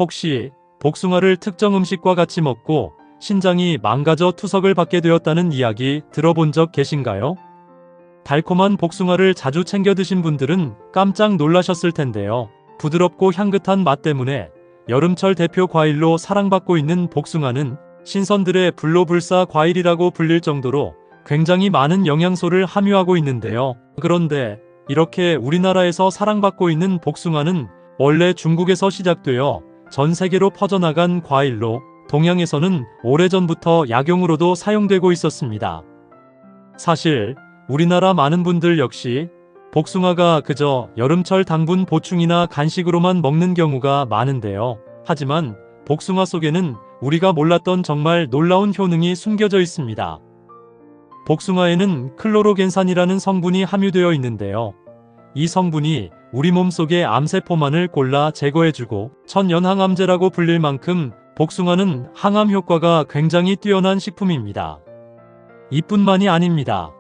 혹시 복숭아를 특정 음식과 같이 먹고 신장이 망가져 투석을 받게 되었다는 이야기 들어본 적 계신가요? 달콤한 복숭아를 자주 챙겨 드신 분들은 깜짝 놀라셨을 텐데요. 부드럽고 향긋한 맛 때문에 여름철 대표 과일로 사랑받고 있는 복숭아는 신선들의 불로불사 과일이라고 불릴 정도로 굉장히 많은 영양소를 함유하고 있는데요. 그런데 이렇게 우리나라에서 사랑받고 있는 복숭아는 원래 중국에서 시작되어 전 세계로 퍼져나간 과일로 동양에서는 오래전부터 약용으로도 사용되고 있었습니다. 사실 우리나라 많은 분들 역시 복숭아가 그저 여름철 당분 보충이나 간식으로만 먹는 경우가 많은데요. 하지만 복숭아 속에는 우리가 몰랐던 정말 놀라운 효능이 숨겨져 있습니다. 복숭아에는 클로로겐산이라는 성분이 함유되어 있는데요. 이 성분이 우리 몸속의 암세포만을 골라 제거해주고 천연항암제라고 불릴 만큼 복숭아는 항암 효과가 굉장히 뛰어난 식품입니다. 이뿐만이 아닙니다.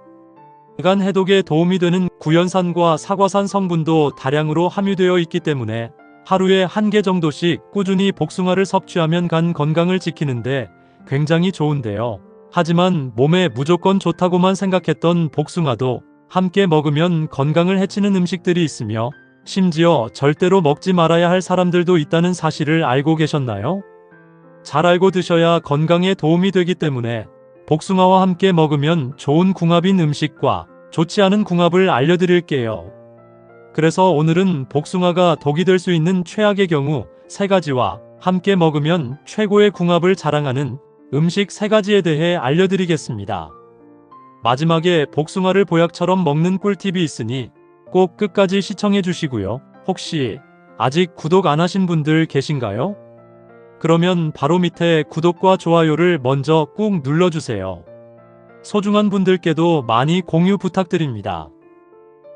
간 해독에 도움이 되는 구연산과 사과산 성분도 다량으로 함유되어 있기 때문에 하루에 1개 정도씩 꾸준히 복숭아를 섭취하면 간 건강을 지키는데 굉장히 좋은데요. 하지만 몸에 무조건 좋다고만 생각했던 복숭아도 함께 먹으면 건강을 해치는 음식들이 있으며 심지어 절대로 먹지 말아야 할 사람들도 있다는 사실을 알고 계셨나요? 잘 알고 드셔야 건강에 도움이 되기 때문에 복숭아와 함께 먹으면 좋은 궁합인 음식과 좋지 않은 궁합을 알려드릴게요. 그래서 오늘은 복숭아가 독이 될 수 있는 최악의 경우 3가지와 함께 먹으면 최고의 궁합을 자랑하는 음식 3가지에 대해 알려드리겠습니다. 마지막에 복숭아를 보약처럼 먹는 꿀팁이 있으니 꼭 끝까지 시청해 주시고요. 혹시 아직 구독 안 하신 분들 계신가요? 그러면 바로 밑에 구독과 좋아요를 먼저 꾹 눌러주세요. 소중한 분들께도 많이 공유 부탁드립니다.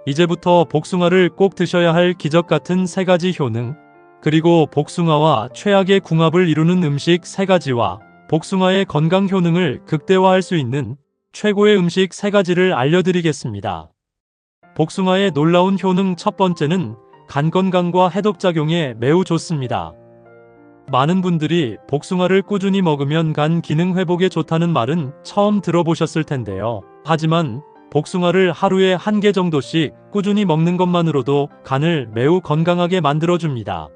이제부터 복숭아를 꼭 드셔야 할 기적같은 3가지 효능, 그리고 복숭아와 최악의 궁합을 이루는 음식 3가지와 복숭아의 건강 효능을 극대화할 수 있는 최고의 음식 3가지를 알려드리겠습니다. 복숭아의 놀라운 효능 첫 번째는 간 건강과 해독작용에 매우 좋습니다. 많은 분들이 복숭아를 꾸준히 먹으면 간 기능 회복에 좋다는 말은 처음 들어보셨을 텐데요. 하지만 복숭아를 하루에 1개 정도씩 꾸준히 먹는 것만으로도 간을 매우 건강하게 만들어줍니다.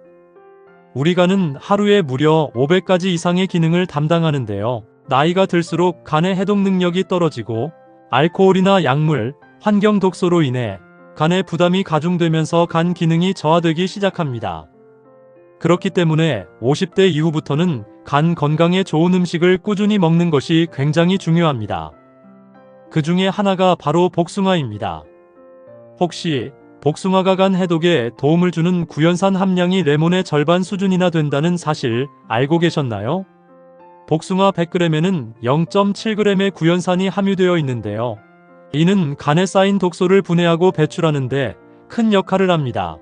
우리 간은 하루에 무려 500가지 이상의 기능을 담당하는데요. 나이가 들수록 간의 해독 능력이 떨어지고 알코올이나 약물, 환경 독소로 인해 간의 부담이 가중되면서 간 기능이 저하되기 시작합니다. 그렇기 때문에 50대 이후부터는 간 건강에 좋은 음식을 꾸준히 먹는 것이 굉장히 중요합니다. 그 중에 하나가 바로 복숭아입니다. 혹시 복숭아가 간 해독에 도움을 주는 구연산 함량이 레몬의 절반 수준이나 된다는 사실 알고 계셨나요? 복숭아 100g에는 0.7g의 구연산이 함유되어 있는데요. 이는 간에 쌓인 독소를 분해하고 배출하는 데 큰 역할을 합니다.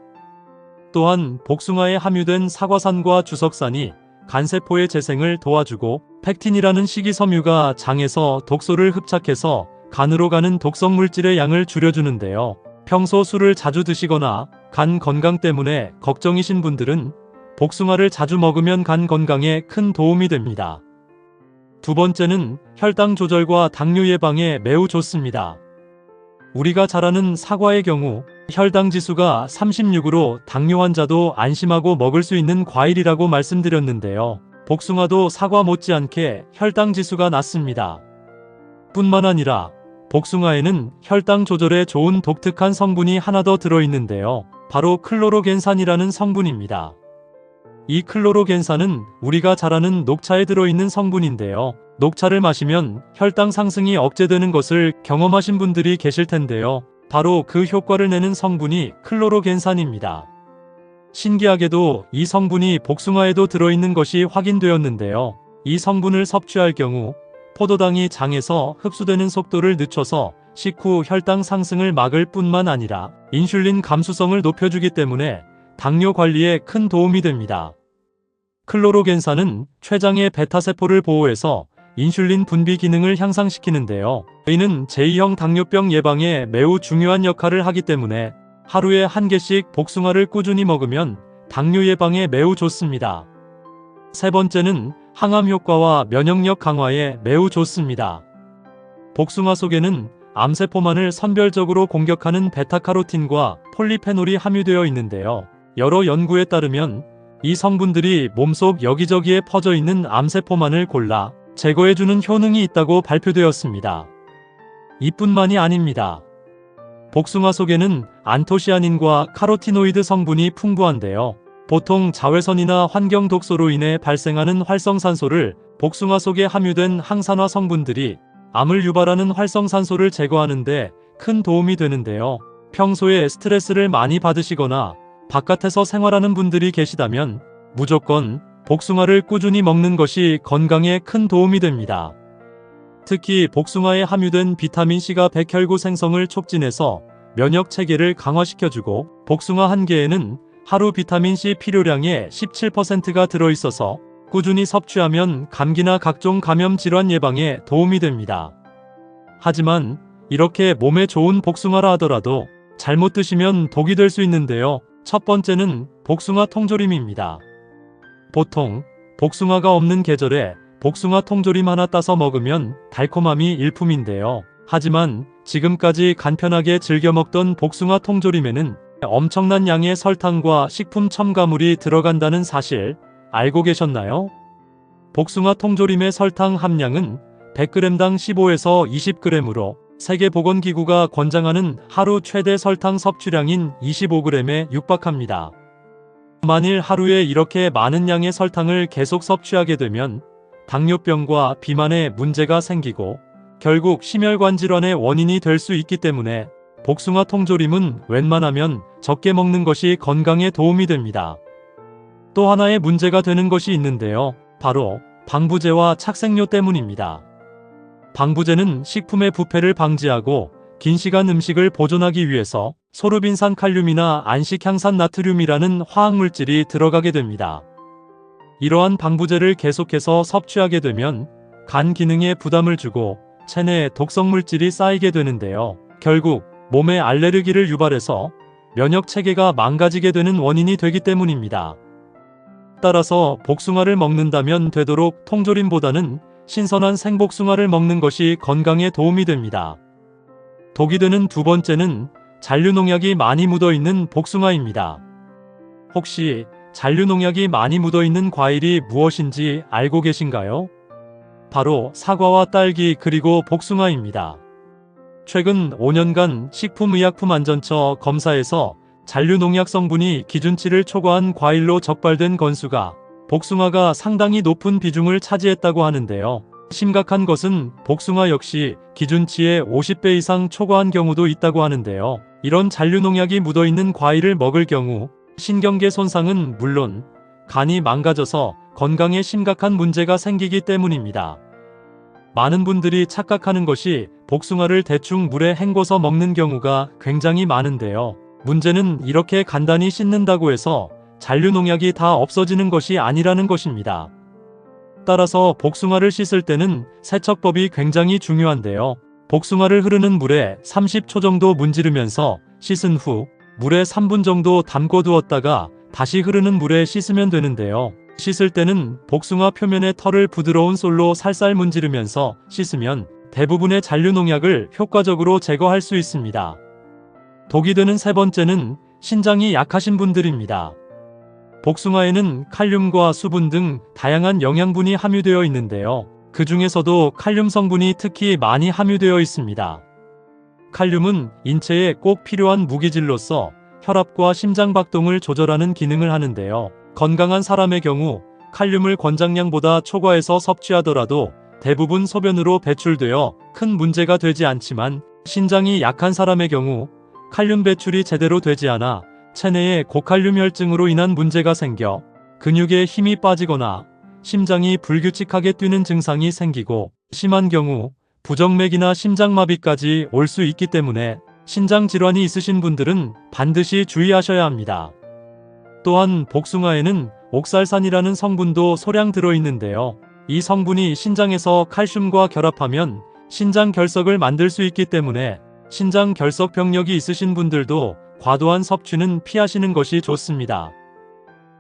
또한 복숭아에 함유된 사과산과 주석산이 간세포의 재생을 도와주고 펙틴이라는 식이섬유가 장에서 독소를 흡착해서 간으로 가는 독성물질의 양을 줄여주는데요. 평소 술을 자주 드시거나 간 건강 때문에 걱정이신 분들은 복숭아를 자주 먹으면 간 건강에 큰 도움이 됩니다. 두 번째는 혈당 조절과 당뇨 예방에 매우 좋습니다. 우리가 잘 아는 사과의 경우 혈당 지수가 36으로 당뇨 환자도 안심하고 먹을 수 있는 과일이라고 말씀드렸는데요. 복숭아도 사과 못지않게 혈당 지수가 낮습니다. 뿐만 아니라 복숭아에는 혈당 조절에 좋은 독특한 성분이 하나 더 들어있는데요. 바로 클로로겐산이라는 성분입니다. 이 클로로겐산은 우리가 잘 아는 녹차에 들어있는 성분인데요. 녹차를 마시면 혈당 상승이 억제되는 것을 경험하신 분들이 계실 텐데요. 바로 그 효과를 내는 성분이 클로로겐산입니다. 신기하게도 이 성분이 복숭아에도 들어있는 것이 확인되었는데요. 이 성분을 섭취할 경우 포도당이 장에서 흡수되는 속도를 늦춰서 식후 혈당 상승을 막을 뿐만 아니라 인슐린 감수성을 높여주기 때문에 당뇨 관리에 큰 도움이 됩니다. 클로로겐산은 췌장의 베타세포를 보호해서 인슐린 분비 기능을 향상시키는데요. 이는 제2형 당뇨병 예방에 매우 중요한 역할을 하기 때문에 하루에 1개씩 복숭아를 꾸준히 먹으면 당뇨 예방에 매우 좋습니다. 세 번째는 항암 효과와 면역력 강화에 매우 좋습니다. 복숭아 속에는 암세포만을 선별적으로 공격하는 베타카로틴과 폴리페놀이 함유되어 있는데요. 여러 연구에 따르면 이 성분들이 몸속 여기저기에 퍼져 있는 암세포만을 골라 제거해주는 효능이 있다고 발표되었습니다. 이뿐만이 아닙니다. 복숭아 속에는 안토시아닌과 카로티노이드 성분이 풍부한데요. 보통 자외선이나 환경 독소로 인해 발생하는 활성산소를 복숭아 속에 함유된 항산화 성분들이 암을 유발하는 활성산소를 제거하는 데 큰 도움이 되는데요. 평소에 스트레스를 많이 받으시거나 바깥에서 생활하는 분들이 계시다면 무조건 복숭아를 꾸준히 먹는 것이 건강에 큰 도움이 됩니다. 특히 복숭아에 함유된 비타민C가 백혈구 생성을 촉진해서 면역 체계를 강화시켜주고, 복숭아 한 개에는 하루 비타민C 필요량의 17%가 들어있어서 꾸준히 섭취하면 감기나 각종 감염 질환 예방에 도움이 됩니다. 하지만 이렇게 몸에 좋은 복숭아라 하더라도 잘못 드시면 독이 될 수 있는데요. 첫 번째는 복숭아 통조림입니다. 보통 복숭아가 없는 계절에 복숭아 통조림 하나 따서 먹으면 달콤함이 일품인데요. 하지만 지금까지 간편하게 즐겨 먹던 복숭아 통조림에는 엄청난 양의 설탕과 식품 첨가물이 들어간다는 사실 알고 계셨나요? 복숭아 통조림의 설탕 함량은 100g당 15에서 20g으로 세계보건기구가 권장하는 하루 최대 설탕 섭취량인 25g에 육박합니다. 만일 하루에 이렇게 많은 양의 설탕을 계속 섭취하게 되면 당뇨병과 비만에 문제가 생기고 결국 심혈관 질환의 원인이 될 수 있기 때문에 복숭아 통조림은 웬만하면 적게 먹는 것이 건강에 도움이 됩니다. 또 하나의 문제가 되는 것이 있는데요. 바로 방부제와 착색료 때문입니다. 방부제는 식품의 부패를 방지하고 긴 시간 음식을 보존하기 위해서 소르빈산 칼륨이나 안식향산 나트륨이라는 화학물질이 들어가게 됩니다. 이러한 방부제를 계속해서 섭취하게 되면 간 기능에 부담을 주고 체내에 독성물질이 쌓이게 되는데요. 결국 몸에 알레르기를 유발해서 면역 체계가 망가지게 되는 원인이 되기 때문입니다. 따라서 복숭아를 먹는다면 되도록 통조림보다는 신선한 생복숭아를 먹는 것이 건강에 도움이 됩니다. 독이 되는 두 번째는 잔류농약이 많이 묻어있는 복숭아입니다. 혹시 잔류농약이 많이 묻어있는 과일이 무엇인지 알고 계신가요? 바로 사과와 딸기 그리고 복숭아입니다. 최근 5년간 식품의약품안전처 검사에서 잔류농약 성분이 기준치를 초과한 과일로 적발된 건수가 복숭아가 상당히 높은 비중을 차지했다고 하는데요. 심각한 것은 복숭아 역시 기준치의 50배 이상 초과한 경우도 있다고 하는데요. 이런 잔류농약이 묻어있는 과일을 먹을 경우 신경계 손상은 물론 간이 망가져서 건강에 심각한 문제가 생기기 때문입니다. 많은 분들이 착각하는 것이 복숭아를 대충 물에 헹궈서 먹는 경우가 굉장히 많은데요. 문제는 이렇게 간단히 씻는다고 해서 잔류농약이 다 없어지는 것이 아니라는 것입니다. 따라서 복숭아를 씻을 때는 세척법이 굉장히 중요한데요. 복숭아를 흐르는 물에 30초 정도 문지르면서 씻은 후 물에 3분 정도 담궈 두었다가 다시 흐르는 물에 씻으면 되는데요. 씻을 때는 복숭아 표면의 털을 부드러운 솔로 살살 문지르면서 씻으면 대부분의 잔류농약을 효과적으로 제거할 수 있습니다. 독이 되는 세 번째는 신장이 약하신 분들입니다. 복숭아에는 칼륨과 수분 등 다양한 영양분이 함유되어 있는데요. 그 중에서도 칼륨 성분이 특히 많이 함유되어 있습니다. 칼륨은 인체에 꼭 필요한 무기질로서 혈압과 심장박동을 조절하는 기능을 하는데요. 건강한 사람의 경우 칼륨을 권장량보다 초과해서 섭취하더라도 대부분 소변으로 배출되어 큰 문제가 되지 않지만, 신장이 약한 사람의 경우 칼륨 배출이 제대로 되지 않아 체내에 고칼륨 혈증으로 인한 문제가 생겨 근육에 힘이 빠지거나 심장이 불규칙하게 뛰는 증상이 생기고, 심한 경우 부정맥이나 심장마비까지 올 수 있기 때문에 신장 질환이 있으신 분들은 반드시 주의하셔야 합니다. 또한 복숭아에는 옥살산이라는 성분도 소량 들어있는데요. 이 성분이 신장에서 칼슘과 결합하면 신장 결석을 만들 수 있기 때문에 신장 결석 병력이 있으신 분들도 과도한 섭취는 피하시는 것이 좋습니다.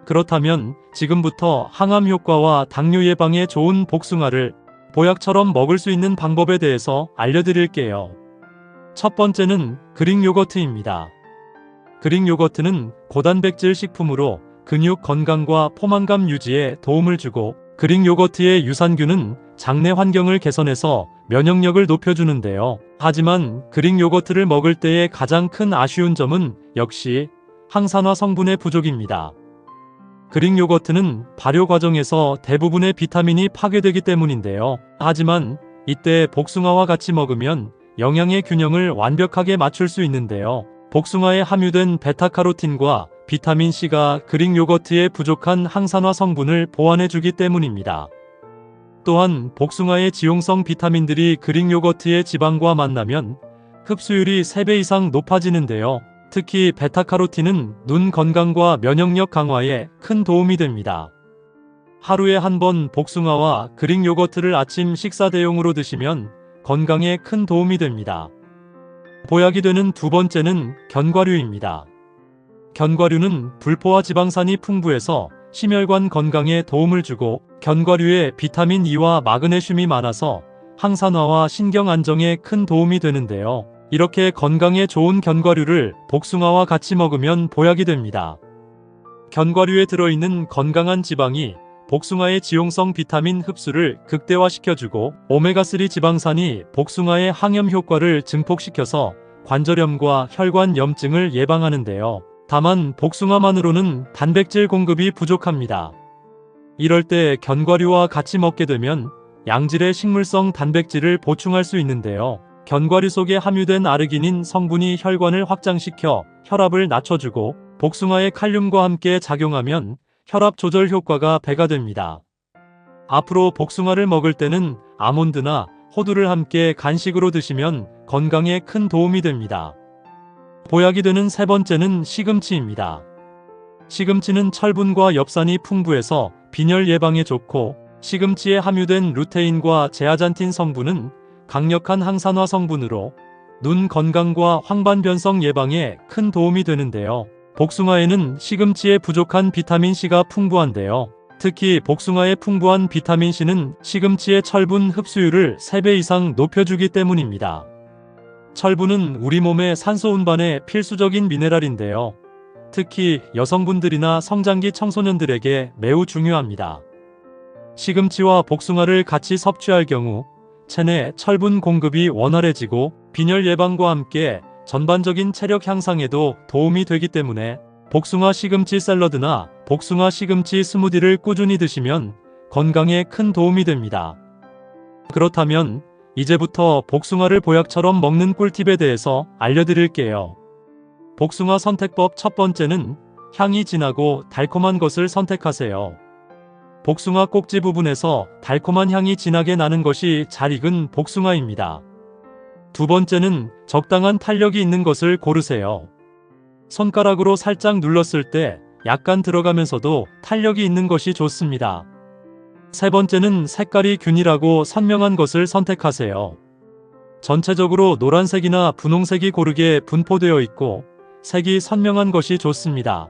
그렇다면 지금부터 항암 효과와 당뇨 예방에 좋은 복숭아를 보약처럼 먹을 수 있는 방법에 대해서 알려드릴게요. 첫 번째는 그릭 요거트입니다. 그릭 요거트는 고단백질 식품으로 근육 건강과 포만감 유지에 도움을 주고, 그릭 요거트의 유산균은 장내 환경을 개선해서 면역력을 높여주는데요. 하지만 그릭 요거트를 먹을 때의 가장 큰 아쉬운 점은 역시 항산화 성분의 부족입니다. 그릭 요거트는 발효 과정에서 대부분의 비타민이 파괴되기 때문인데요. 하지만 이때 복숭아와 같이 먹으면 영양의 균형을 완벽하게 맞출 수 있는데요. 복숭아에 함유된 베타카로틴과 비타민C가 그릭 요거트의 부족한 항산화 성분을 보완해주기 때문입니다. 또한 복숭아의 지용성 비타민들이 그릭 요거트의 지방과 만나면 흡수율이 3배 이상 높아지는데요. 특히 베타카로틴은 눈 건강과 면역력 강화에 큰 도움이 됩니다. 하루에 한 번 복숭아와 그릭 요거트를 아침 식사 대용으로 드시면 건강에 큰 도움이 됩니다. 보약이 되는 두 번째는 견과류입니다. 견과류는 불포화 지방산이 풍부해서 심혈관 건강에 도움을 주고, 견과류에 비타민 E와 마그네슘이 많아서 항산화와 신경 안정에 큰 도움이 되는데요. 이렇게 건강에 좋은 견과류를 복숭아와 같이 먹으면 보약이 됩니다. 견과류에 들어있는 건강한 지방이 복숭아의 지용성 비타민 흡수를 극대화시켜주고, 오메가3 지방산이 복숭아의 항염 효과를 증폭시켜서 관절염과 혈관염증을 예방하는데요. 다만 복숭아만으로는 단백질 공급이 부족합니다. 이럴 때 견과류와 같이 먹게 되면 양질의 식물성 단백질을 보충할 수 있는데요. 견과류 속에 함유된 아르기닌 성분이 혈관을 확장시켜 혈압을 낮춰주고, 복숭아의 칼륨과 함께 작용하면 혈압 조절 효과가 배가 됩니다. 앞으로 복숭아를 먹을 때는 아몬드나 호두를 함께 간식으로 드시면 건강에 큰 도움이 됩니다. 보약이 되는 세 번째는 시금치입니다. 시금치는 철분과 엽산이 풍부해서 빈혈 예방에 좋고, 시금치에 함유된 루테인과 제아잔틴 성분은 강력한 항산화 성분으로 눈 건강과 황반변성 예방에 큰 도움이 되는데요. 복숭아에는 시금치에 부족한 비타민C가 풍부한데요. 특히 복숭아에 풍부한 비타민C는 시금치의 철분 흡수율을 3배 이상 높여주기 때문입니다. 철분은 우리 몸의 산소 운반에 필수적인 미네랄인데요. 특히 여성분들이나 성장기 청소년들에게 매우 중요합니다. 시금치와 복숭아를 같이 섭취할 경우 체내 철분 공급이 원활해지고, 빈혈 예방과 함께 전반적인 체력 향상에도 도움이 되기 때문에 복숭아 시금치 샐러드나 복숭아 시금치 스무디를 꾸준히 드시면 건강에 큰 도움이 됩니다. 그렇다면 이제부터 복숭아를 보약처럼 먹는 꿀팁에 대해서 알려드릴게요. 복숭아 선택법 첫 번째는 향이 진하고 달콤한 것을 선택하세요. 복숭아 꼭지 부분에서 달콤한 향이 진하게 나는 것이 잘 익은 복숭아입니다. 두 번째는 적당한 탄력이 있는 것을 고르세요. 손가락으로 살짝 눌렀을 때 약간 들어가면서도 탄력이 있는 것이 좋습니다. 세 번째는 색깔이 균일하고 선명한 것을 선택하세요. 전체적으로 노란색이나 분홍색이 고르게 분포되어 있고 색이 선명한 것이 좋습니다.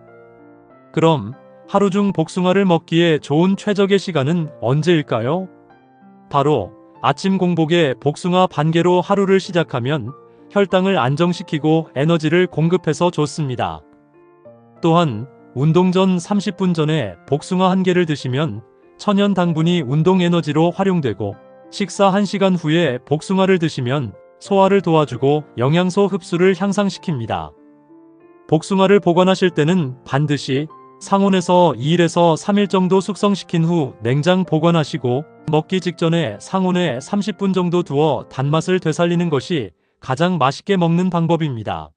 그럼 하루 중 복숭아를 먹기에 좋은 최적의 시간은 언제일까요? 바로 아침 공복에 복숭아 반 개로 하루를 시작하면 혈당을 안정시키고 에너지를 공급해서 좋습니다. 또한 운동 전 30분 전에 복숭아 한 개를 드시면 천연 당분이 운동 에너지로 활용되고, 식사 1시간 후에 복숭아를 드시면 소화를 도와주고 영양소 흡수를 향상시킵니다. 복숭아를 보관하실 때는 반드시 상온에서 2일에서 3일 정도 숙성시킨 후 냉장 보관하시고, 먹기 직전에 상온에 30분 정도 두어 단맛을 되살리는 것이 가장 맛있게 먹는 방법입니다.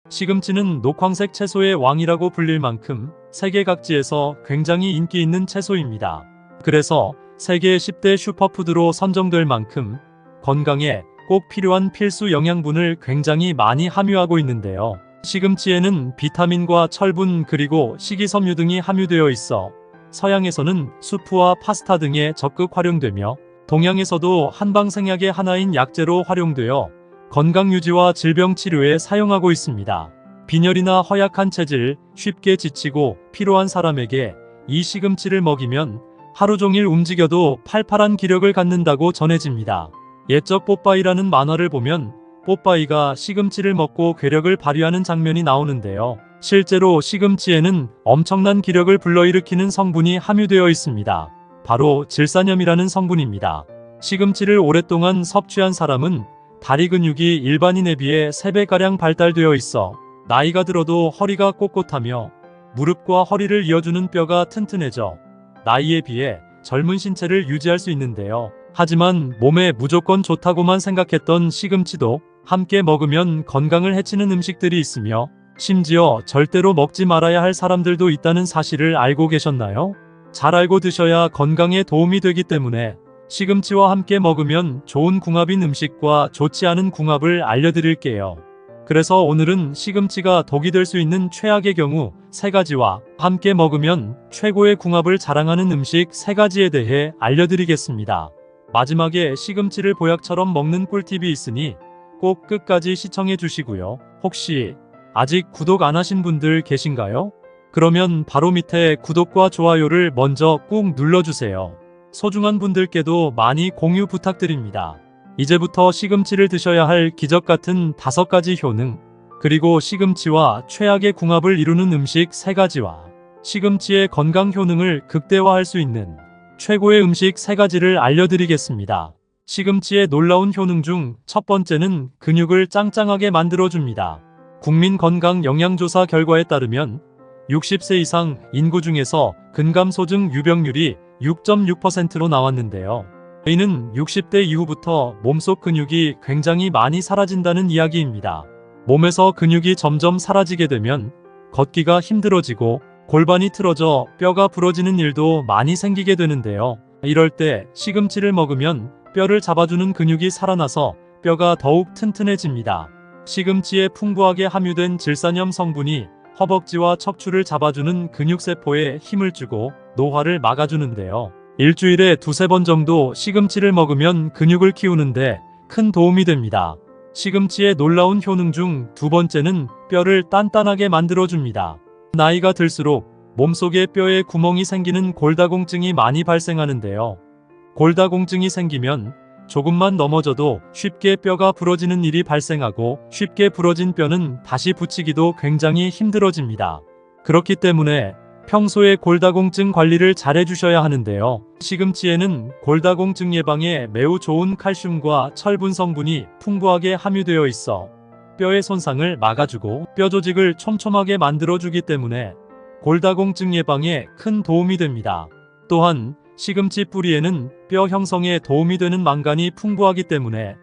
시금치는 녹황색 채소의 왕이라고 불릴 만큼 세계 각지에서 굉장히 인기 있는 채소입니다. 그래서 세계 10대 슈퍼푸드로 선정될 만큼 건강에 꼭 필요한 필수 영양분을 굉장히 많이 함유하고 있는데요. 시금치에는 비타민과 철분 그리고 식이섬유 등이 함유되어 있어 서양에서는 수프와 파스타 등에 적극 활용되며, 동양에서도 한방생약의 하나인 약재로 활용되어 건강 유지와 질병 치료에 사용하고 있습니다. 빈혈이나 허약한 체질, 쉽게 지치고 피로한 사람에게 이 시금치를 먹이면 하루 종일 움직여도 팔팔한 기력을 갖는다고 전해집니다. 옛적 뽀빠이라는 만화를 보면 뽀빠이가 시금치를 먹고 괴력을 발휘하는 장면이 나오는데요. 실제로 시금치에는 엄청난 기력을 불러일으키는 성분이 함유되어 있습니다. 바로 질산염이라는 성분입니다. 시금치를 오랫동안 섭취한 사람은 다리 근육이 일반인에 비해 3배가량 발달되어 있어 나이가 들어도 허리가 꼿꼿하며 무릎과 허리를 이어주는 뼈가 튼튼해져 나이에 비해 젊은 신체를 유지할 수 있는데요. 하지만 몸에 무조건 좋다고만 생각했던 시금치도 함께 먹으면 건강을 해치는 음식들이 있으며 심지어 절대로 먹지 말아야 할 사람들도 있다는 사실을 알고 계셨나요? 잘 알고 드셔야 건강에 도움이 되기 때문에 시금치와 함께 먹으면 좋은 궁합인 음식과 좋지 않은 궁합을 알려드릴게요. 그래서 오늘은 시금치가 독이 될 수 있는 최악의 경우 3가지와 함께 먹으면 최고의 궁합을 자랑하는 음식 3가지에 대해 알려드리겠습니다. 마지막에 시금치를 보약처럼 먹는 꿀팁이 있으니 꼭 끝까지 시청해 주시고요. 혹시 아직 구독 안 하신 분들 계신가요? 그러면 바로 밑에 구독과 좋아요를 먼저 꾹 눌러주세요. 소중한 분들께도 많이 공유 부탁드립니다. 이제부터 시금치를 드셔야 할 기적 같은 5가지 효능, 그리고 시금치와 최악의 궁합을 이루는 음식 3가지와 시금치의 건강 효능을 극대화할 수 있는 최고의 음식 3가지를 알려드리겠습니다. 시금치의 놀라운 효능 중 첫 번째는 근육을 짱짱하게 만들어줍니다. 국민건강영양조사 결과에 따르면 60세 이상 인구 중에서 근감소증 유병률이 6.6%로 나왔는데요. 이는 60대 이후부터 몸속 근육이 굉장히 많이 사라진다는 이야기입니다. 몸에서 근육이 점점 사라지게 되면 걷기가 힘들어지고 골반이 틀어져 뼈가 부러지는 일도 많이 생기게 되는데요. 이럴 때 시금치를 먹으면 뼈를 잡아주는 근육이 살아나서 뼈가 더욱 튼튼해집니다. 시금치에 풍부하게 함유된 질산염 성분이 허벅지와 척추를 잡아주는 근육세포에 힘을 주고 노화를 막아주는데요. 일주일에 2~3번 정도 시금치를 먹으면 근육을 키우는데 큰 도움이 됩니다. 시금치의 놀라운 효능 중 2번째는 뼈를 단단하게 만들어줍니다. 나이가 들수록 몸속에 뼈에 구멍이 생기는 골다공증이 많이 발생하는데요. 골다공증이 생기면 조금만 넘어져도 쉽게 뼈가 부러지는 일이 발생하고 쉽게 부러진 뼈는 다시 붙이기도 굉장히 힘들어집니다. 그렇기 때문에 평소에 골다공증 관리를 잘 해주셔야 하는데요. 시금치에는 골다공증 예방에 매우 좋은 칼슘과 철분 성분이 풍부하게 함유되어 있어 뼈의 손상을 막아주고 뼈 조직을 촘촘하게 만들어주기 때문에 골다공증 예방에 큰 도움이 됩니다. 또한 시금치 뿌리에는 뼈 형성에 도움이 되는 망간이 풍부하기 때문에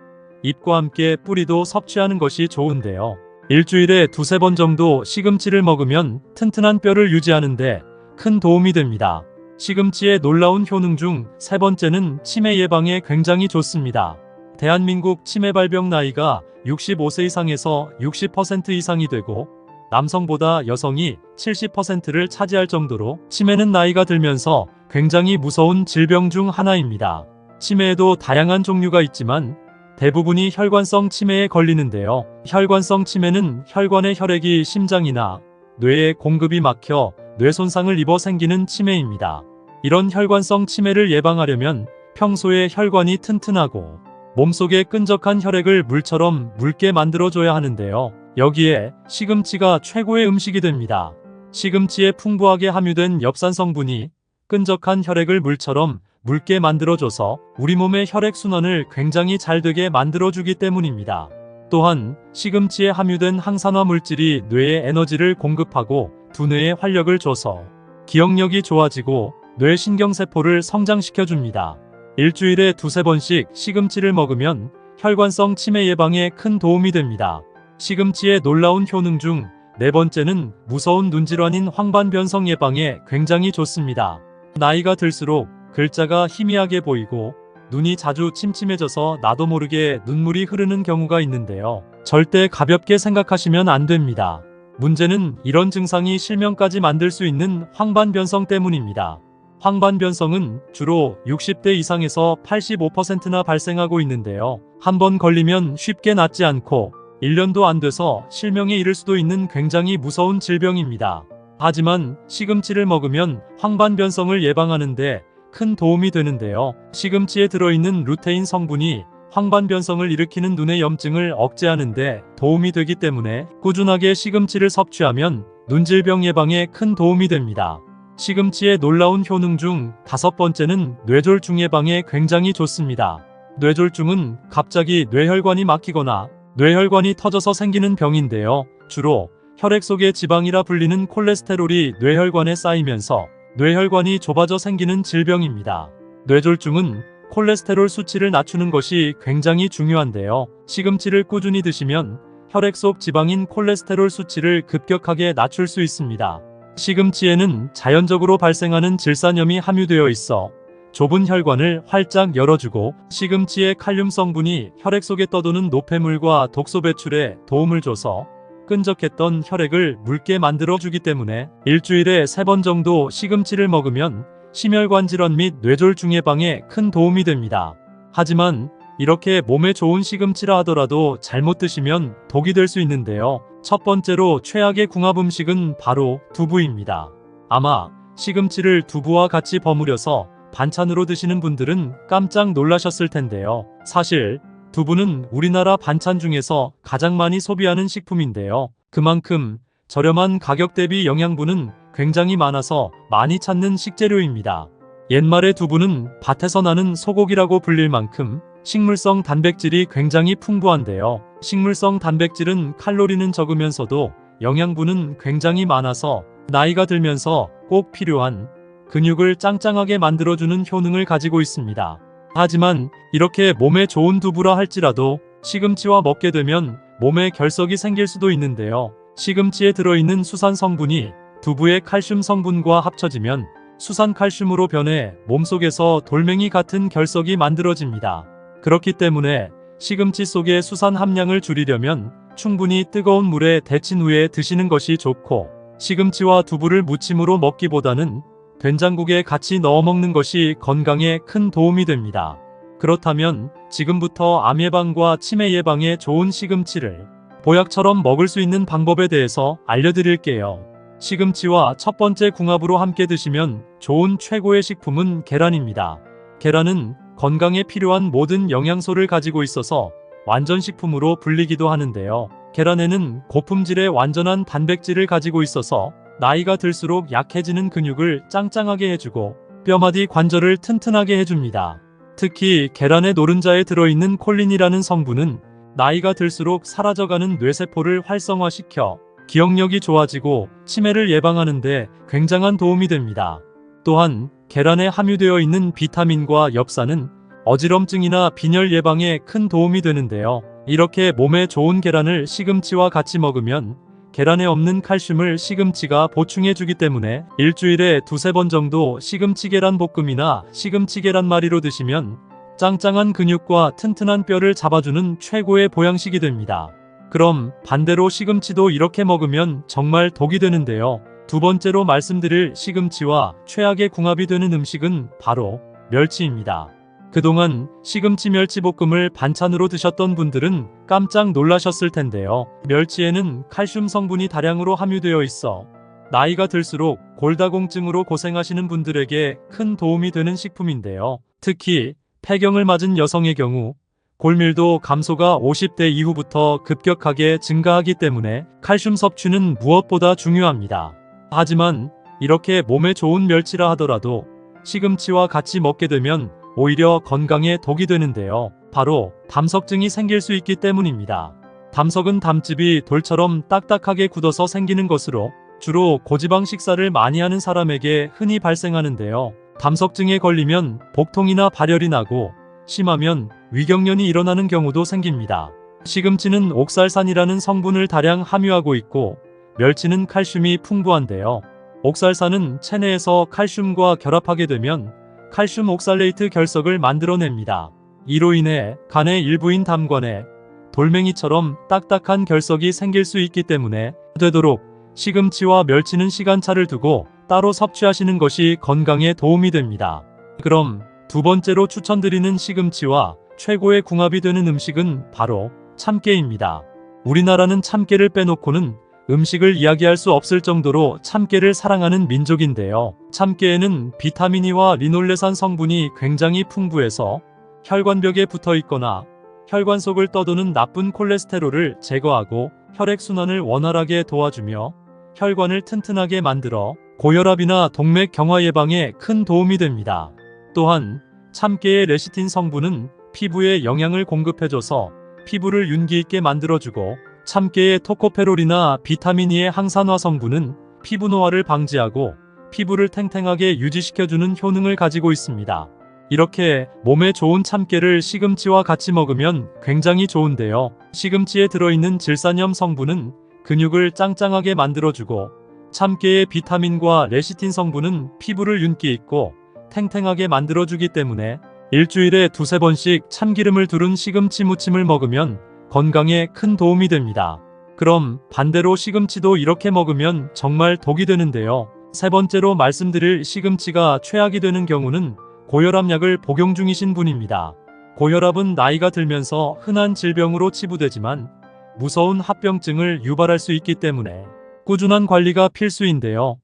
잎과 함께 뿌리도 섭취하는 것이 좋은데요. 일주일에 2~3번 정도 시금치를 먹으면 튼튼한 뼈를 유지하는데 큰 도움이 됩니다. 시금치의 놀라운 효능 중 3번째는 치매 예방에 굉장히 좋습니다. 대한민국 치매 발병 나이가 65세 이상에서 60% 이상이 되고 남성보다 여성이 70%를 차지할 정도로 치매는 나이가 들면서 굉장히 무서운 질병 중 하나입니다. 치매에도 다양한 종류가 있지만 대부분이 혈관성 치매에 걸리는데요. 혈관성 치매는 혈관의 혈액이 심장이나 뇌에 공급이 막혀 뇌 손상을 입어 생기는 치매입니다. 이런 혈관성 치매를 예방하려면 평소에 혈관이 튼튼하고 몸속에 끈적한 혈액을 물처럼 묽게 만들어줘야 하는데요. 여기에 시금치가 최고의 음식이 됩니다. 시금치에 풍부하게 함유된 엽산 성분이 끈적한 혈액을 물처럼 묽게 만들어줘서 우리 몸의 혈액순환을 굉장히 잘 되게 만들어주기 때문입니다. 또한 시금치에 함유된 항산화 물질이 뇌에 에너지를 공급하고 두뇌에 활력을 줘서 기억력이 좋아지고 뇌 신경세포를 성장시켜줍니다. 일주일에 2~3번씩 시금치를 먹으면 혈관성 치매 예방에 큰 도움이 됩니다. 시금치의 놀라운 효능 중 4번째는 무서운 눈질환인 황반변성 예방에 굉장히 좋습니다. 나이가 들수록 글자가 희미하게 보이고 눈이 자주 침침해져서 나도 모르게 눈물이 흐르는 경우가 있는데요. 절대 가볍게 생각하시면 안 됩니다. 문제는 이런 증상이 실명까지 만들 수 있는 황반변성 때문입니다. 황반변성은 주로 60대 이상에서 85%나 발생하고 있는데요. 한번 걸리면 쉽게 낫지 않고 1년도 안 돼서 실명에 이를 수도 있는 굉장히 무서운 질병입니다. 하지만 시금치를 먹으면 황반변성을 예방하는데 큰 도움이 되는데요. 시금치에 들어있는 루테인 성분이 황반변성을 일으키는 눈의 염증을 억제하는 데 도움이 되기 때문에 꾸준하게 시금치를 섭취하면 눈질병 예방에 큰 도움이 됩니다. 시금치의 놀라운 효능 중 5번째는 뇌졸중 예방에 굉장히 좋습니다. 뇌졸중은 갑자기 뇌혈관이 막히거나 뇌혈관이 터져서 생기는 병인데요. 주로 혈액 속의 지방이라 불리는 콜레스테롤이 뇌혈관에 쌓이면서 뇌혈관이 좁아져 생기는 질병입니다. 뇌졸중은 콜레스테롤 수치를 낮추는 것이 굉장히 중요한데요. 시금치를 꾸준히 드시면 혈액 속 지방인 콜레스테롤 수치를 급격하게 낮출 수 있습니다. 시금치에는 자연적으로 발생하는 질산염이 함유되어 있어 좁은 혈관을 활짝 열어주고 시금치의 칼륨 성분이 혈액 속에 떠도는 노폐물과 독소 배출에 도움을 줘서 끈적했던 혈액을 묽게 만들어주기 때문에 일주일에 3번 정도 시금치를 먹으면 심혈관 질환 및 뇌졸중 예방에 큰 도움이 됩니다. 하지만 이렇게 몸에 좋은 시금치라 하더라도 잘못 드시면 독이 될 수 있는데요. 첫 번째로 최악의 궁합 음식은 바로 두부입니다. 아마 시금치를 두부와 같이 버무려서 반찬으로 드시는 분들은 깜짝 놀라셨을 텐데요. 사실 두부는 우리나라 반찬 중에서 가장 많이 소비하는 식품인데요. 그만큼 저렴한 가격 대비 영양분은 굉장히 많아서 많이 찾는 식재료입니다. 옛말에 두부는 밭에서 나는 소고기라고 불릴 만큼 식물성 단백질이 굉장히 풍부한데요. 식물성 단백질은 칼로리는 적으면서도 영양분은 굉장히 많아서 나이가 들면서 꼭 필요한 근육을 짱짱하게 만들어주는 효능을 가지고 있습니다. 하지만 이렇게 몸에 좋은 두부라 할지라도 시금치와 먹게 되면 몸에 결석이 생길 수도 있는데요. 시금치에 들어있는 수산 성분이 두부의 칼슘 성분과 합쳐지면 수산칼슘으로 변해 몸속에서 돌멩이 같은 결석이 만들어집니다. 그렇기 때문에 시금치 속의 수산 함량을 줄이려면 충분히 뜨거운 물에 데친 후에 드시는 것이 좋고 시금치와 두부를 무침으로 먹기보다는 된장국에 같이 넣어 먹는 것이 건강에 큰 도움이 됩니다. 그렇다면 지금부터 암 예방과 치매 예방에 좋은 시금치를 보약처럼 먹을 수 있는 방법에 대해서 알려드릴게요. 시금치와 첫 번째 궁합으로 함께 드시면 좋은 최고의 식품은 계란입니다. 계란은 건강에 필요한 모든 영양소를 가지고 있어서 완전식품으로 불리기도 하는데요. 계란에는 고품질의 완전한 단백질을 가지고 있어서 나이가 들수록 약해지는 근육을 짱짱하게 해주고 뼈마디 관절을 튼튼하게 해줍니다. 특히 계란의 노른자에 들어있는 콜린이라는 성분은 나이가 들수록 사라져가는 뇌세포를 활성화시켜 기억력이 좋아지고 치매를 예방하는 데 굉장한 도움이 됩니다. 또한 계란에 함유되어 있는 비타민과 엽산은 어지럼증이나 빈혈 예방에 큰 도움이 되는데요. 이렇게 몸에 좋은 계란을 시금치와 같이 먹으면 계란에 없는 칼슘을 시금치가 보충해주기 때문에 일주일에 2-3번 정도 시금치 계란 볶음이나 시금치 계란말이로 드시면 짱짱한 근육과 튼튼한 뼈를 잡아주는 최고의 보양식이 됩니다. 그럼 반대로 시금치도 이렇게 먹으면 정말 독이 되는데요. 두 번째로 말씀드릴 시금치와 최악의 궁합이 되는 음식은 바로 멸치입니다. 그동안 시금치 멸치볶음을 반찬으로 드셨던 분들은 깜짝 놀라셨을 텐데요. 멸치에는 칼슘 성분이 다량으로 함유되어 있어 나이가 들수록 골다공증으로 고생하시는 분들에게 큰 도움이 되는 식품인데요. 특히 폐경을 맞은 여성의 경우 골밀도 감소가 50대 이후부터 급격하게 증가하기 때문에 칼슘 섭취는 무엇보다 중요합니다. 하지만 이렇게 몸에 좋은 멸치라 하더라도 시금치와 같이 먹게 되면 오히려 건강에 독이 되는데요. 바로 담석증이 생길 수 있기 때문입니다. 담석은 담즙이 돌처럼 딱딱하게 굳어서 생기는 것으로 주로 고지방 식사를 많이 하는 사람에게 흔히 발생하는데요. 담석증에 걸리면 복통이나 발열이 나고 심하면 위경련이 일어나는 경우도 생깁니다. 시금치는 옥살산이라는 성분을 다량 함유하고 있고 멸치는 칼슘이 풍부한데요. 옥살산은 체내에서 칼슘과 결합하게 되면 칼슘 옥살레이트 결석을 만들어냅니다. 이로 인해 간의 일부인 담관에 돌멩이처럼 딱딱한 결석이 생길 수 있기 때문에 되도록 시금치와 멸치는 시간차를 두고 따로 섭취하시는 것이 건강에 도움이 됩니다. 그럼 두 번째로 추천드리는 시금치와 최고의 궁합이 되는 음식은 바로 참깨입니다. 우리나라는 참깨를 빼놓고는 음식을 이야기할 수 없을 정도로 참깨를 사랑하는 민족인데요. 참깨에는 비타민E와 리놀레산 성분이 굉장히 풍부해서 혈관벽에 붙어 있거나 혈관 속을 떠도는 나쁜 콜레스테롤을 제거하고 혈액순환을 원활하게 도와주며 혈관을 튼튼하게 만들어 고혈압이나 동맥 경화 예방에 큰 도움이 됩니다. 또한 참깨의 레시틴 성분은 피부에 영양을 공급해줘서 피부를 윤기 있게 만들어주고, 참깨의 토코페롤이나 비타민E의 항산화 성분은 피부 노화를 방지하고 피부를 탱탱하게 유지시켜주는 효능을 가지고 있습니다. 이렇게 몸에 좋은 참깨를 시금치와 같이 먹으면 굉장히 좋은데요. 시금치에 들어있는 질산염 성분은 근육을 짱짱하게 만들어주고, 참깨의 비타민과 레시틴 성분은 피부를 윤기 있고 탱탱하게 만들어주기 때문에 일주일에 두세 번씩 참기름을 두른 시금치 무침을 먹으면 건강에 큰 도움이 됩니다. 그럼 반대로 시금치도 이렇게 먹으면 정말 독이 되는데요. 세 번째로 말씀드릴 시금치가 최악이 되는 경우는 고혈압약을 복용 중이신 분입니다. 고혈압은 나이가 들면서 흔한 질병으로 치부되지만 무서운 합병증을 유발할 수 있기 때문에 꾸준한 관리가 필수인데요.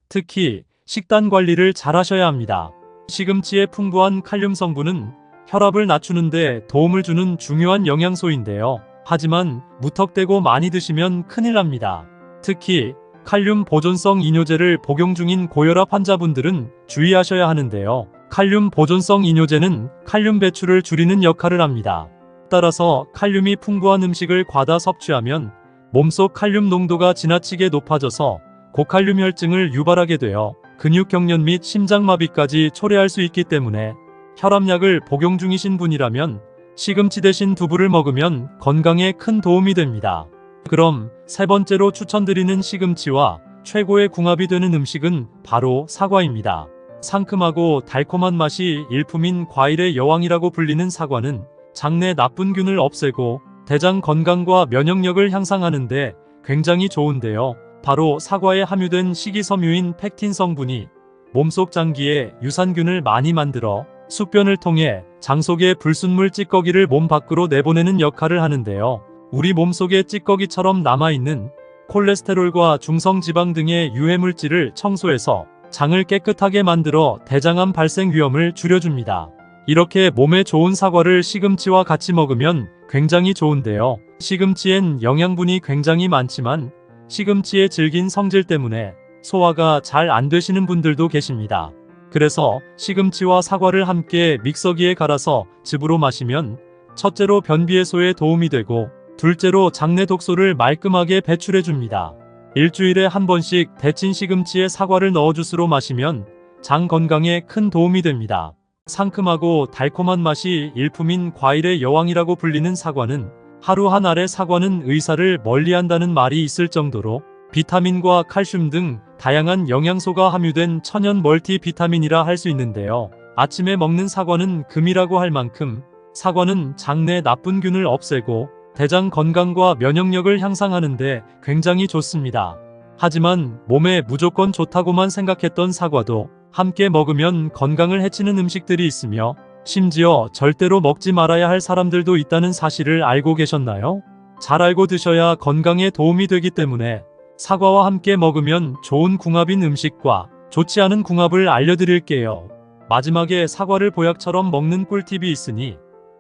특히 식단 관리를 잘 하셔야 합니다. 시금치의 풍부한 칼륨 성분은 혈압을 낮추는데 도움을 주는 중요한 영양소인데요. 하지만 무턱대고 많이 드시면 큰일 납니다. 특히 칼륨 보존성 이뇨제를 복용 중인 고혈압 환자분들은 주의하셔야 하는데요. 칼륨 보존성 이뇨제는 칼륨 배출을 줄이는 역할을 합니다. 따라서 칼륨이 풍부한 음식을 과다 섭취하면 몸속 칼륨 농도가 지나치게 높아져서 고칼륨 혈증을 유발하게 되어 근육경련 및 심장마비까지 초래할 수 있기 때문에 혈압약을 복용 중이신 분이라면 시금치 대신 두부를 먹으면 건강에 큰 도움이 됩니다. 그럼 세 번째로 추천드리는 시금치와 최고의 궁합이 되는 음식은 바로 사과입니다. 상큼하고 달콤한 맛이 일품인 과일의 여왕이라고 불리는 사과는 장내 나쁜균을 없애고 대장 건강과 면역력을 향상하는 데 굉장히 좋은데요. 바로 사과에 함유된 식이섬유인 팩틴 성분이 몸속 장기에 유산균을 많이 만들어 숙변을 통해 장 속의 불순물 찌꺼기를 몸 밖으로 내보내는 역할을 하는데요. 우리 몸속에 찌꺼기처럼 남아있는 콜레스테롤과 중성지방 등의 유해물질을 청소해서 장을 깨끗하게 만들어 대장암 발생 위험을 줄여줍니다. 이렇게 몸에 좋은 사과를 시금치와 같이 먹으면 굉장히 좋은데요. 시금치엔 영양분이 굉장히 많지만 시금치의 질긴 성질 때문에 소화가 잘 안 되시는 분들도 계십니다. 그래서 시금치와 사과를 함께 믹서기에 갈아서 즙으로 마시면 첫째로 변비 해소에 도움이 되고 둘째로 장내 독소를 말끔하게 배출해 줍니다. 일주일에 한 번씩 데친 시금치에 사과를 넣어 주스로 마시면 장 건강에 큰 도움이 됩니다. 상큼하고 달콤한 맛이 일품인 과일의 여왕이라고 불리는 사과는 하루 한 알의 사과는 의사를 멀리한다는 말이 있을 정도로 비타민과 칼슘 등 다양한 영양소가 함유된 천연 멀티비타민이라 할 수 있는데요. 아침에 먹는 사과는 금이라고 할 만큼 사과는 장내 나쁜 균을 없애고 대장 건강과 면역력을 향상하는 데 굉장히 좋습니다. 하지만 몸에 무조건 좋다고만 생각했던 사과도 함께 먹으면 건강을 해치는 음식들이 있으며 심지어 절대로 먹지 말아야 할 사람들도 있다는 사실을 알고 계셨나요? 잘 알고 드셔야 건강에 도움이 되기 때문에 사과와 함께 먹으면 좋은 궁합인 음식과 좋지 않은 궁합을 알려드릴게요. 마지막에 사과를 보약처럼 먹는 꿀팁이 있으니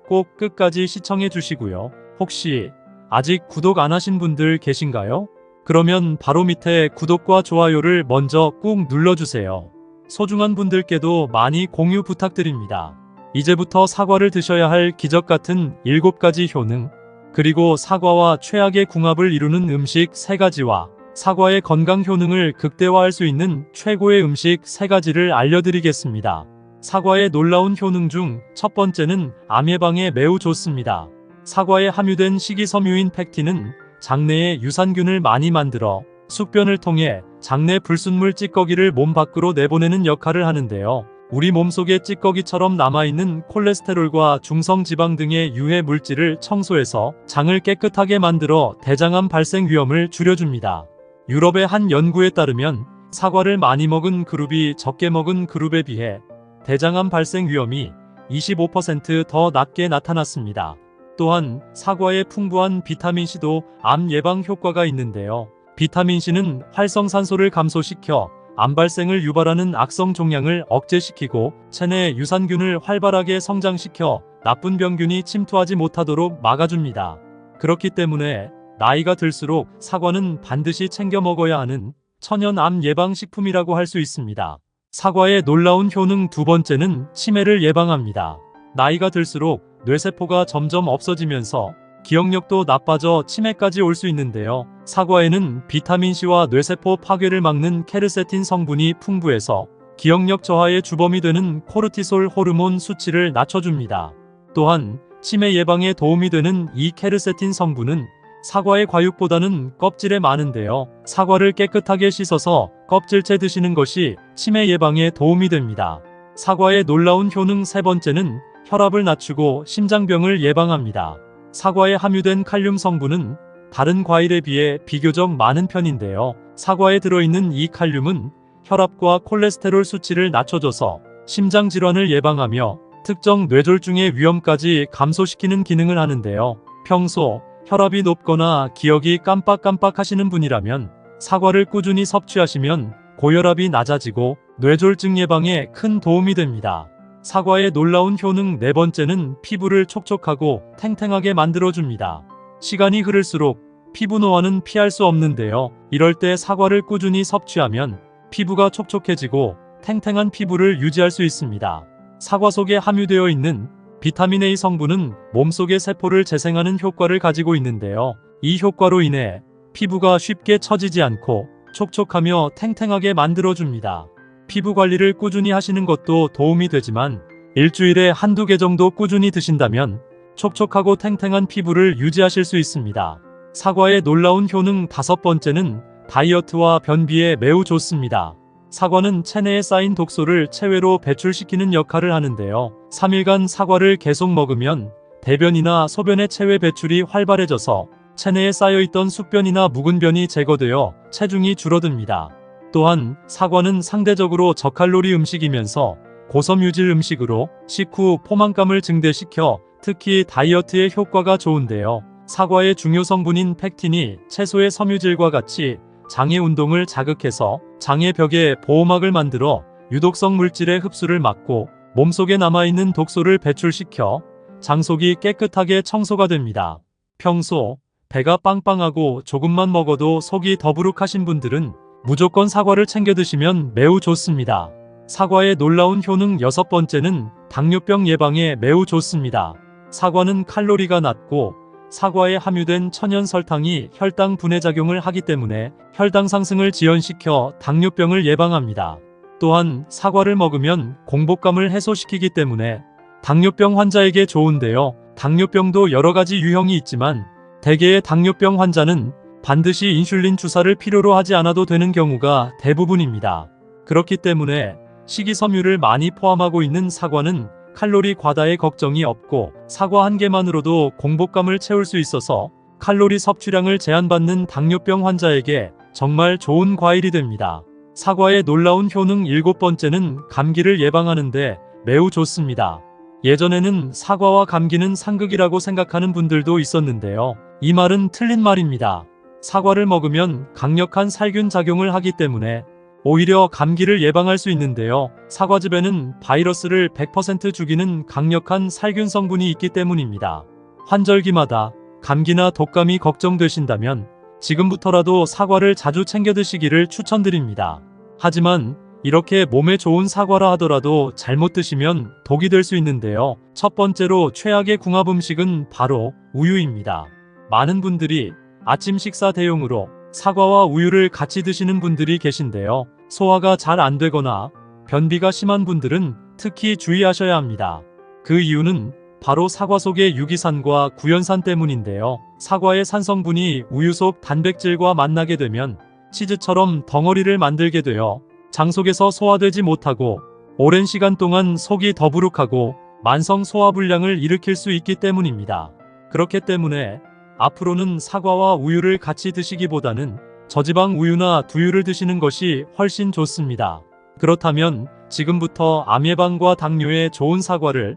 꼭 끝까지 시청해 주시고요. 혹시 아직 구독 안 하신 분들 계신가요? 그러면 바로 밑에 구독과 좋아요를 먼저 꾹 눌러주세요. 소중한 분들께도 많이 공유 부탁드립니다. 이제부터 사과를 드셔야 할 기적같은 7가지 효능, 그리고 사과와 최악의 궁합을 이루는 음식 3가지와 사과의 건강 효능을 극대화할 수 있는 최고의 음식 3가지를 알려드리겠습니다. 사과의 놀라운 효능 중 첫 번째는 암 예방에 매우 좋습니다. 사과에 함유된 식이섬유인 팩틴은 장내에 유산균을 많이 만들어 숙변을 통해 장내 불순물 찌꺼기를 몸 밖으로 내보내는 역할을 하는데요. 우리 몸속에 찌꺼기처럼 남아있는 콜레스테롤과 중성지방 등의 유해 물질을 청소해서 장을 깨끗하게 만들어 대장암 발생 위험을 줄여줍니다. 유럽의 한 연구에 따르면 사과를 많이 먹은 그룹이 적게 먹은 그룹에 비해 대장암 발생 위험이 25% 더 낮게 나타났습니다. 또한 사과의 풍부한 비타민C도 암 예방 효과가 있는데요. 비타민C는 활성산소를 감소시켜 암 발생을 유발하는 악성 종양을 억제시키고 체내 유산균을 활발하게 성장시켜 나쁜 병균이 침투하지 못하도록 막아줍니다. 그렇기 때문에 나이가 들수록 사과는 반드시 챙겨 먹어야 하는 천연 암 예방 식품이라고 할 수 있습니다. 사과의 놀라운 효능 두 번째는 치매를 예방합니다. 나이가 들수록 뇌세포가 점점 없어지면서 기억력도 나빠져 치매까지 올 수 있는데요. 사과에는 비타민C와 뇌세포 파괴를 막는 케르세틴 성분이 풍부해서 기억력 저하의 주범이 되는 코르티솔 호르몬 수치를 낮춰줍니다. 또한 치매 예방에 도움이 되는 이 케르세틴 성분은 사과의 과육보다는 껍질에 많은데요. 사과를 깨끗하게 씻어서 껍질째 드시는 것이 치매 예방에 도움이 됩니다. 사과의 놀라운 효능 세 번째는 혈압을 낮추고 심장병을 예방합니다. 사과에 함유된 칼륨 성분은 다른 과일에 비해 비교적 많은 편인데요. 사과에 들어있는 이 칼륨은 혈압과 콜레스테롤 수치를 낮춰줘서 심장 질환을 예방하며 특정 뇌졸중의 위험까지 감소시키는 기능을 하는데요. 평소 혈압이 높거나 기억이 깜빡깜빡 하시는 분이라면 사과를 꾸준히 섭취하시면 고혈압이 낮아지고 뇌졸중 예방에 큰 도움이 됩니다. 사과의 놀라운 효능 네 번째는 피부를 촉촉하고 탱탱하게 만들어줍니다. 시간이 흐를수록 피부 노화는 피할 수 없는데요. 이럴 때 사과를 꾸준히 섭취하면 피부가 촉촉해지고 탱탱한 피부를 유지할 수 있습니다. 사과 속에 함유되어 있는 비타민 A 성분은 몸속의 세포를 재생하는 효과를 가지고 있는데요. 이 효과로 인해 피부가 쉽게 처지지 않고 촉촉하며 탱탱하게 만들어줍니다. 피부 관리를 꾸준히 하시는 것도 도움이 되지만 일주일에 한두 개 정도 꾸준히 드신다면 촉촉하고 탱탱한 피부를 유지하실 수 있습니다. 사과의 놀라운 효능 다섯 번째는 다이어트와 변비에 매우 좋습니다. 사과는 체내에 쌓인 독소를 체외로 배출시키는 역할을 하는데요. 3일간 사과를 계속 먹으면 대변이나 소변의 체외 배출이 활발해져서 체내에 쌓여있던 숙변이나 묵은 변이 제거되어 체중이 줄어듭니다. 또한 사과는 상대적으로 저칼로리 음식이면서 고섬유질 음식으로 식후 포만감을 증대시켜 특히 다이어트에 효과가 좋은데요. 사과의 중요 성분인 팩틴이 채소의 섬유질과 같이 장의 운동을 자극해서 장의 벽에 보호막을 만들어 유독성 물질의 흡수를 막고 몸속에 남아있는 독소를 배출시켜 장 속이 깨끗하게 청소가 됩니다. 평소 배가 빵빵하고 조금만 먹어도 속이 더부룩하신 분들은 무조건 사과를 챙겨 드시면 매우 좋습니다. 사과의 놀라운 효능 여섯 번째는 당뇨병 예방에 매우 좋습니다. 사과는 칼로리가 낮고 사과에 함유된 천연 설탕이 혈당 분해 작용을 하기 때문에 혈당 상승을 지연시켜 당뇨병을 예방합니다. 또한 사과를 먹으면 공복감을 해소시키기 때문에 당뇨병 환자에게 좋은데요. 당뇨병도 여러 가지 유형이 있지만 대개의 당뇨병 환자는 반드시 인슐린 주사를 필요로 하지 않아도 되는 경우가 대부분입니다. 그렇기 때문에 식이섬유를 많이 포함하고 있는 사과는 칼로리 과다의 걱정이 없고 사과 한 개만으로도 공복감을 채울 수 있어서 칼로리 섭취량을 제한받는 당뇨병 환자에게 정말 좋은 과일이 됩니다. 사과의 놀라운 효능 일곱 번째는 감기를 예방하는데 매우 좋습니다. 예전에는 사과와 감기는 상극이라고 생각하는 분들도 있었는데요. 이 말은 틀린 말입니다. 사과를 먹으면 강력한 살균 작용을 하기 때문에 오히려 감기를 예방할 수 있는데요. 사과즙에는 바이러스를 100% 죽이는 강력한 살균 성분이 있기 때문입니다. 환절기마다 감기나 독감이 걱정되신다면 지금부터라도 사과를 자주 챙겨 드시기를 추천드립니다. 하지만 이렇게 몸에 좋은 사과라 하더라도 잘못 드시면 독이 될 수 있는데요. 첫 번째로 최악의 궁합 음식은 바로 우유입니다. 많은 분들이 아침 식사 대용으로 사과와 우유를 같이 드시는 분들이 계신데요. 소화가 잘 안 되거나 변비가 심한 분들은 특히 주의하셔야 합니다. 그 이유는 바로 사과 속의 유기산과 구연산 때문인데요. 사과의 산성분이 우유 속 단백질과 만나게 되면 치즈처럼 덩어리를 만들게 되어 장 속에서 소화되지 못하고 오랜 시간 동안 속이 더부룩하고 만성 소화불량을 일으킬 수 있기 때문입니다. 그렇기 때문에 앞으로는 사과와 우유를 같이 드시기보다는 저지방 우유나 두유를 드시는 것이 훨씬 좋습니다. 그렇다면 지금부터 암 예방과 당뇨에 좋은 사과를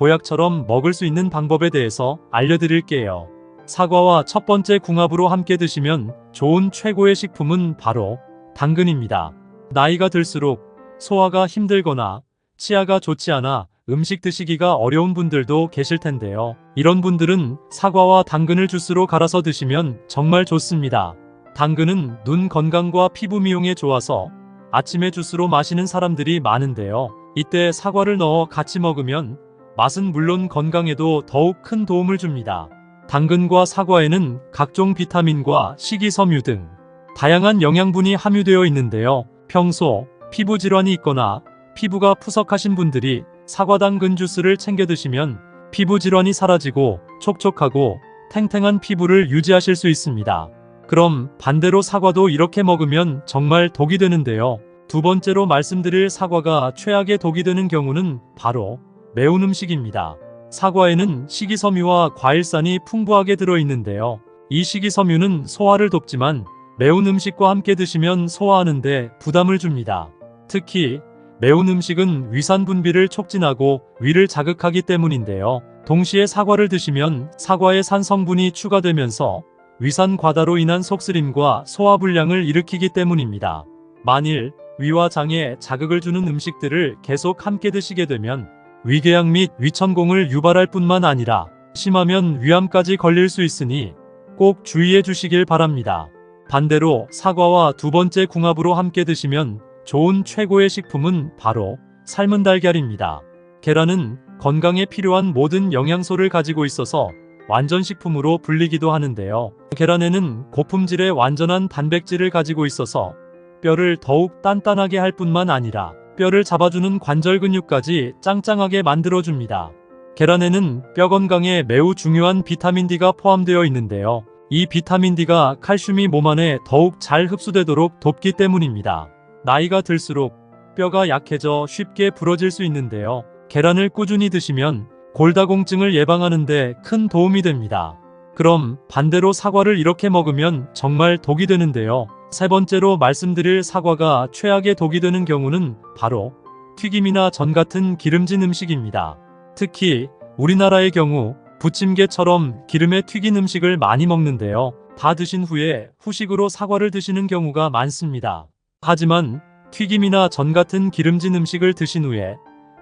보약처럼 먹을 수 있는 방법에 대해서 알려드릴게요. 사과와 첫 번째 궁합으로 함께 드시면 좋은 최고의 식품은 바로 당근입니다. 나이가 들수록 소화가 힘들거나 치아가 좋지 않아 음식 드시기가 어려운 분들도 계실 텐데요. 이런 분들은 사과와 당근을 주스로 갈아서 드시면 정말 좋습니다. 당근은 눈 건강과 피부 미용에 좋아서 아침에 주스로 마시는 사람들이 많은데요. 이때 사과를 넣어 같이 먹으면 맛은 물론 건강에도 더욱 큰 도움을 줍니다. 당근과 사과에는 각종 비타민과 식이섬유 등 다양한 영양분이 함유되어 있는데요. 평소 피부 질환이 있거나 피부가 푸석하신 분들이 사과 당근 주스를 챙겨 드시면 피부 질환이 사라지고 촉촉하고 탱탱한 피부를 유지하실 수 있습니다. 그럼 반대로 사과도 이렇게 먹으면 정말 독이 되는데요. 두 번째로 말씀드릴 사과가 최악의 독이 되는 경우는 바로 매운 음식입니다. 사과에는 식이섬유와 과일산이 풍부하게 들어있는데요. 이 식이섬유는 소화를 돕지만 매운 음식과 함께 드시면 소화하는데 부담을 줍니다. 특히 매운 음식은 위산 분비를 촉진하고 위를 자극하기 때문인데요. 동시에 사과를 드시면 사과에 산 성분이 추가되면서 위산 과다로 인한 속쓰림과 소화불량을 일으키기 때문입니다. 만일 위와 장에 자극을 주는 음식들을 계속 함께 드시게 되면 위궤양 및 위천공을 유발할 뿐만 아니라 심하면 위암까지 걸릴 수 있으니 꼭 주의해 주시길 바랍니다. 반대로 사과와 두 번째 궁합으로 함께 드시면 좋은 최고의 식품은 바로 삶은 달걀입니다. 계란은 건강에 필요한 모든 영양소를 가지고 있어서 완전식품으로 불리기도 하는데요. 계란에는 고품질의 완전한 단백질을 가지고 있어서 뼈를 더욱 단단하게 할 뿐만 아니라 뼈를 잡아주는 관절 근육까지 짱짱하게 만들어줍니다. 계란에는 뼈 건강에 매우 중요한 비타민 D가 포함되어 있는데요. 이 비타민 D가 칼슘이 몸 안에 더욱 잘 흡수되도록 돕기 때문입니다. 나이가 들수록 뼈가 약해져 쉽게 부러질 수 있는데요. 계란을 꾸준히 드시면 골다공증을 예방하는 데 큰 도움이 됩니다. 그럼 반대로 사과를 이렇게 먹으면 정말 독이 되는데요. 세 번째로 말씀드릴 사과가 최악의 독이 되는 경우는 바로 튀김이나 전 같은 기름진 음식입니다. 특히 우리나라의 경우 부침개처럼 기름에 튀긴 음식을 많이 먹는데요. 다 드신 후에 후식으로 사과를 드시는 경우가 많습니다. 하지만 튀김이나 전 같은 기름진 음식을 드신 후에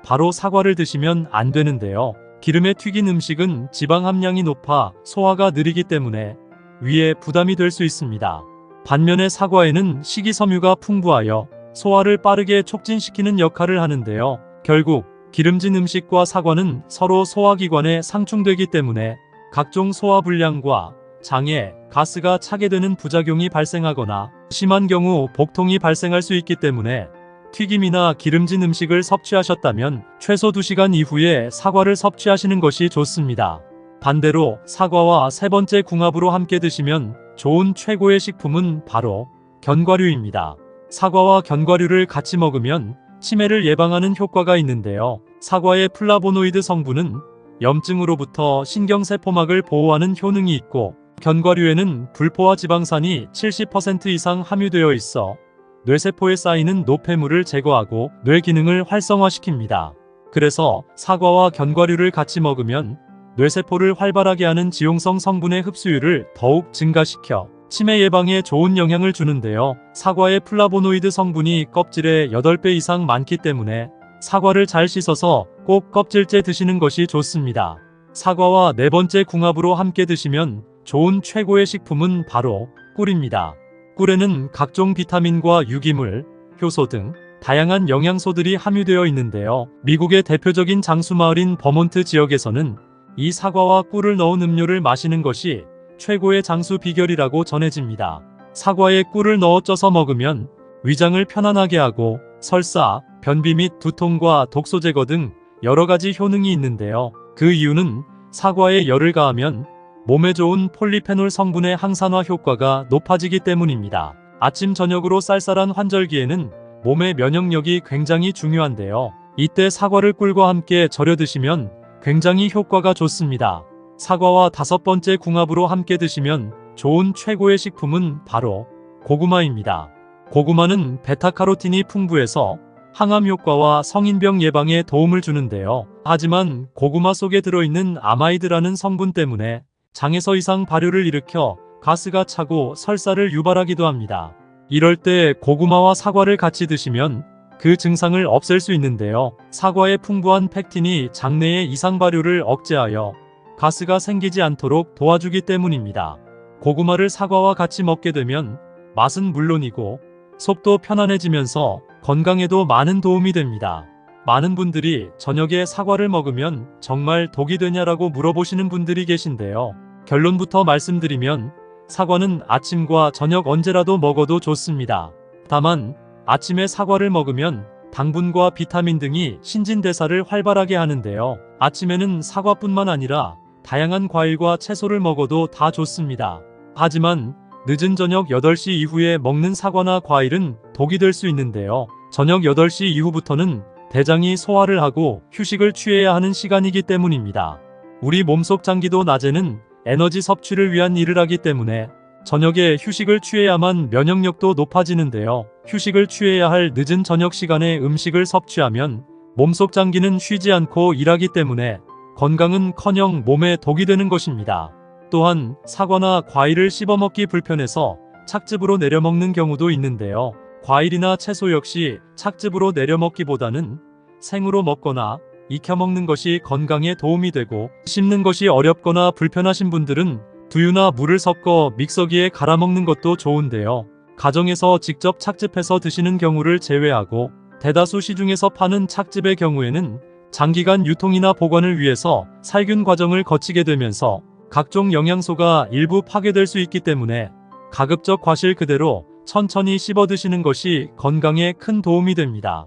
바로 사과를 드시면 안 되는데요. 기름에 튀긴 음식은 지방 함량이 높아 소화가 느리기 때문에 위에 부담이 될 수 있습니다. 반면에 사과에는 식이섬유가 풍부하여 소화를 빠르게 촉진시키는 역할을 하는데요. 결국 기름진 음식과 사과는 서로 소화기관에 상충되기 때문에 각종 소화불량과 장에 가스가 차게 되는 부작용이 발생하거나 심한 경우 복통이 발생할 수 있기 때문에 튀김이나 기름진 음식을 섭취하셨다면 최소 2시간 이후에 사과를 섭취하시는 것이 좋습니다. 반대로 사과와 세 번째 궁합으로 함께 드시면 좋은 최고의 식품은 바로 견과류입니다. 사과와 견과류를 같이 먹으면 치매를 예방하는 효과가 있는데요. 사과의 플라보노이드 성분은 염증으로부터 신경세포막을 보호하는 효능이 있고 견과류에는 불포화 지방산이 70% 이상 함유되어 있어 뇌세포에 쌓이는 노폐물을 제거하고 뇌 기능을 활성화시킵니다. 그래서 사과와 견과류를 같이 먹으면 뇌세포를 활발하게 하는 지용성 성분의 흡수율을 더욱 증가시켜 치매 예방에 좋은 영향을 주는데요. 사과의 플라보노이드 성분이 껍질의 8배 이상 많기 때문에 사과를 잘 씻어서 꼭 껍질째 드시는 것이 좋습니다. 사과와 네 번째 궁합으로 함께 드시면 좋은 최고의 식품은 바로 꿀입니다. 꿀에는 각종 비타민과 유기물, 효소 등 다양한 영양소들이 함유되어 있는데요. 미국의 대표적인 장수마을인 버몬트 지역에서는 이 사과와 꿀을 넣은 음료를 마시는 것이 최고의 장수 비결이라고 전해집니다. 사과에 꿀을 넣어 쪄서 먹으면 위장을 편안하게 하고 설사, 변비 및 두통과 독소 제거 등 여러 가지 효능이 있는데요. 그 이유는 사과에 열을 가하면 몸에 좋은 폴리페놀 성분의 항산화 효과가 높아지기 때문입니다. 아침 저녁으로 쌀쌀한 환절기에는 몸의 면역력이 굉장히 중요한데요. 이때 사과를 꿀과 함께 절여 드시면 굉장히 효과가 좋습니다. 사과와 다섯 번째 궁합으로 함께 드시면 좋은 최고의 식품은 바로 고구마입니다. 고구마는 베타카로틴이 풍부해서 항암 효과와 성인병 예방에 도움을 주는데요. 하지만 고구마 속에 들어있는 아마이드라는 성분 때문에 장에서 이상 발효를 일으켜 가스가 차고 설사를 유발하기도 합니다. 이럴 때 고구마와 사과를 같이 드시면 그 증상을 없앨 수 있는데요. 사과의 풍부한 펙틴이 장내의 이상 발효를 억제하여 가스가 생기지 않도록 도와주기 때문입니다. 고구마를 사과와 같이 먹게 되면 맛은 물론이고 속도 편안해지면서 건강에도 많은 도움이 됩니다. 많은 분들이 저녁에 사과를 먹으면 정말 독이 되냐라고 물어보시는 분들이 계신데요. 결론부터 말씀드리면 사과는 아침과 저녁 언제라도 먹어도 좋습니다. 다만 아침에 사과를 먹으면 당분과 비타민 등이 신진대사를 활발하게 하는데요. 아침에는 사과뿐만 아니라 다양한 과일과 채소를 먹어도 다 좋습니다. 하지만 늦은 저녁 8시 이후에 먹는 사과나 과일은 독이 될 수 있는데요. 저녁 8시 이후부터는 대장이 소화를 하고 휴식을 취해야 하는 시간이기 때문입니다. 우리 몸속 장기도 낮에는 에너지 섭취를 위한 일을 하기 때문에 저녁에 휴식을 취해야만 면역력도 높아지는데요. 휴식을 취해야 할 늦은 저녁 시간에 음식을 섭취하면 몸속 장기는 쉬지 않고 일하기 때문에 건강은커녕 몸에 독이 되는 것입니다. 또한 사과나 과일을 씹어먹기 불편해서 착즙으로 내려먹는 경우도 있는데요. 과일이나 채소 역시 착즙으로 내려먹기보다는 생으로 먹거나 익혀먹는 것이 건강에 도움이 되고, 씹는 것이 어렵거나 불편하신 분들은 두유나 물을 섞어 믹서기에 갈아 먹는 것도 좋은데요. 가정에서 직접 착즙해서 드시는 경우를 제외하고 대다수 시중에서 파는 착즙의 경우에는 장기간 유통이나 보관을 위해서 살균 과정을 거치게 되면서 각종 영양소가 일부 파괴될 수 있기 때문에 가급적 과실 그대로 천천히 씹어 드시는 것이 건강에 큰 도움이 됩니다.